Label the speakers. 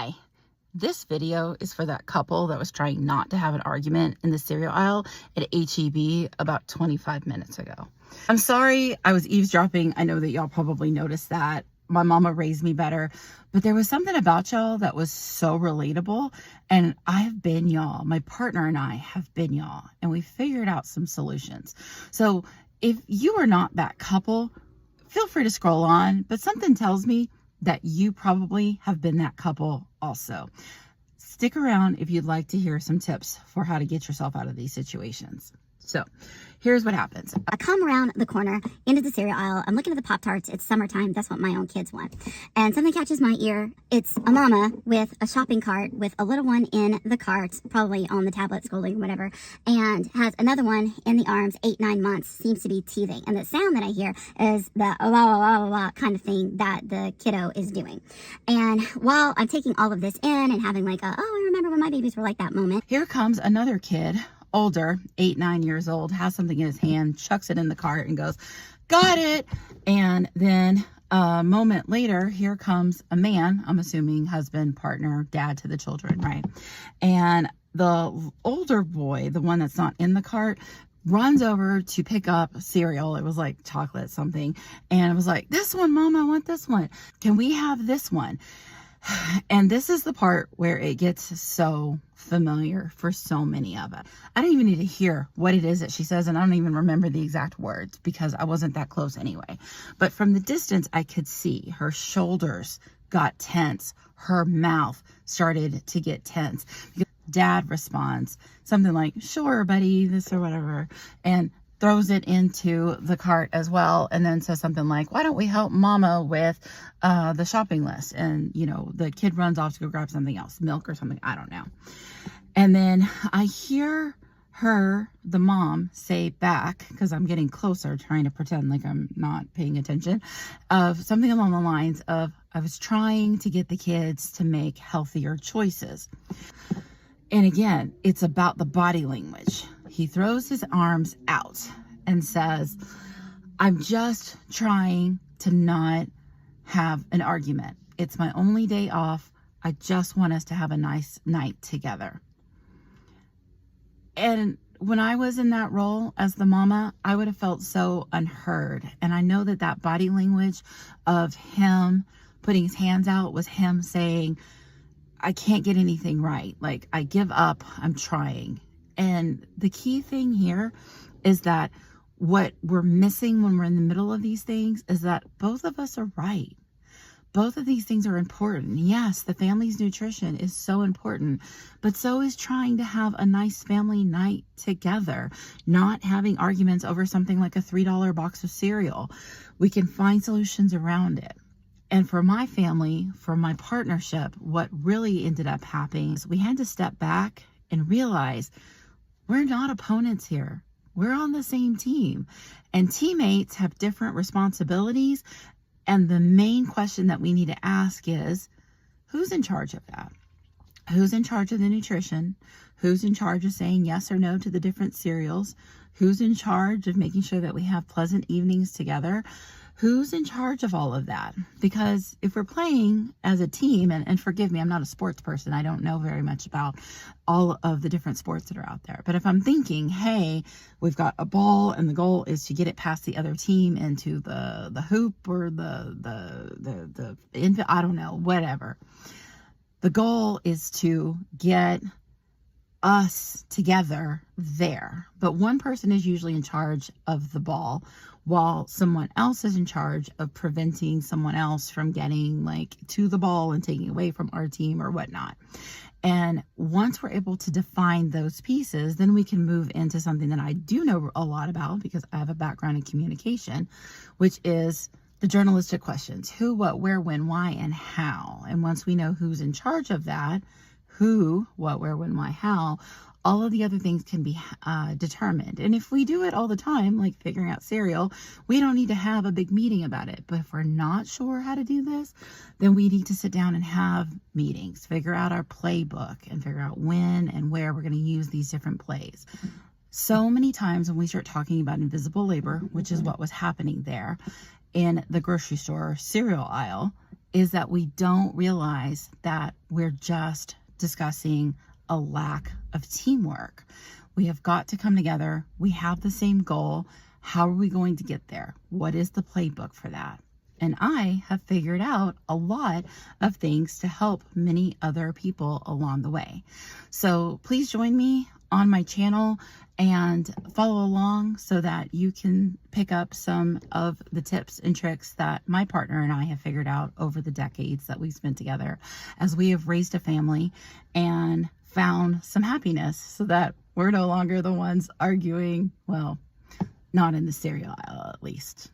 Speaker 1: Hi, this video is for that couple that was trying not to have an argument in the cereal aisle at HEB about 25 minutes ago. I'm sorry I was eavesdropping. I know that y'all probably noticed that. My mama raised me better, but there was something about y'all that was so relatable, and I have been y'all. My partner and I have been y'all, and we figured out some solutions. So if you are not that couple, feel free to scroll on, but something tells me that you probably have been that couple also. Stick around if you'd like to hear some tips for how to get yourself out of these situations. So here's what happens.
Speaker 2: I come around the corner into the cereal aisle. I'm looking at the Pop-Tarts. It's summertime. That's what my own kids want. And something catches my ear. It's a mama with a shopping cart with a little one in the cart, probably on the tablet, scrolling or whatever, and has another one in the arms, 8-9 months, seems to be teething. And the sound that I hear is the la la la la kind of thing that the kiddo is doing. And while I'm taking all of this in and having like I remember when my babies were like that moment.
Speaker 1: Here comes another kid, older, 8-9 years old, has something in his hand, chucks it in the cart and goes, "Got it." And then a moment later, here comes a man, I'm assuming husband, partner, dad to the children, right? And the older boy, the one that's not in the cart, runs over to pick up cereal. It was like chocolate something. And it was like, "This one, Mom, I want this one. Can we have this one?" And this is the part where it gets so familiar for so many of us. I don't even need to hear what it is that she says, and I don't even remember the exact words because I wasn't that close anyway. But from the distance, I could see her shoulders got tense. Her mouth started to get tense. Dad responds something like, "Sure, buddy," this or whatever, and throws it into the cart as well, and then says something like, "Why don't we help Mama with the shopping list?" And, you know, the kid runs off to go grab something else, milk or something, I don't know. And then I hear her, the mom, say back, because I'm getting closer, trying to pretend like I'm not paying attention, of something along the lines of, "I was trying to get the kids to make healthier choices." And again, it's about the body language. He throws his arms out and says, "I'm just trying to not have an argument. It's my only day off. I just want us to have a nice night together." And when I was in that role as the mama, I would have felt so unheard. And I know that that body language of him putting his hands out was him saying, "I can't get anything right. Like, I give up. I'm trying." And the key thing here is that what we're missing when we're in the middle of these things is that both of us are right. Both of these things are important. Yes, the family's nutrition is so important, but so is trying to have a nice family night together, not having arguments over something like a $3 box of cereal. We can find solutions around it. And for my family, for my partnership, what really ended up happening is we had to step back and realize we're not opponents here. We're on the same team, and teammates have different responsibilities. And the main question that we need to ask is, who's in charge of that? Who's in charge of the nutrition? Who's in charge of saying yes or no to the different cereals? Who's in charge of making sure that we have pleasant evenings together? Who's in charge of all of that? Because if we're playing as a team, and forgive me, I'm not a sports person. I don't know very much about all of the different sports that are out there. But if I'm thinking, hey, we've got a ball and the goal is to get it past the other team into the hoop or I don't know, whatever. The goal is to get us together there. But one person is usually in charge of the ball, while someone else is in charge of preventing someone else from getting like to the ball and taking away from our team or whatnot. And once we're able to define those pieces, then we can move into something that I do know a lot about because I have a background in communication, which is the journalistic questions: who, what, where, when, why, and how. And once we know who's in charge of that, who, what, where, when, why, how, all of the other things can be determined. And if we do it all the time, like figuring out cereal, we don't need to have a big meeting about it. But if we're not sure how to do this, then we need to sit down and have meetings, figure out our playbook, and figure out when and where we're going to use these different plays. So many times when we start talking about invisible labor, which is what was happening there in the grocery store cereal aisle, is that we don't realize that we're just discussing a lack of teamwork. We have got to come together. We have the same goal. How are we going to get there? What is the playbook for that? And I have figured out a lot of things to help many other people along the way. So please join me on my channel and follow along so that you can pick up some of the tips and tricks that my partner and I have figured out over the decades that we've spent together as we have raised a family and found some happiness so that we're no longer the ones arguing, well, not in the cereal aisle at least.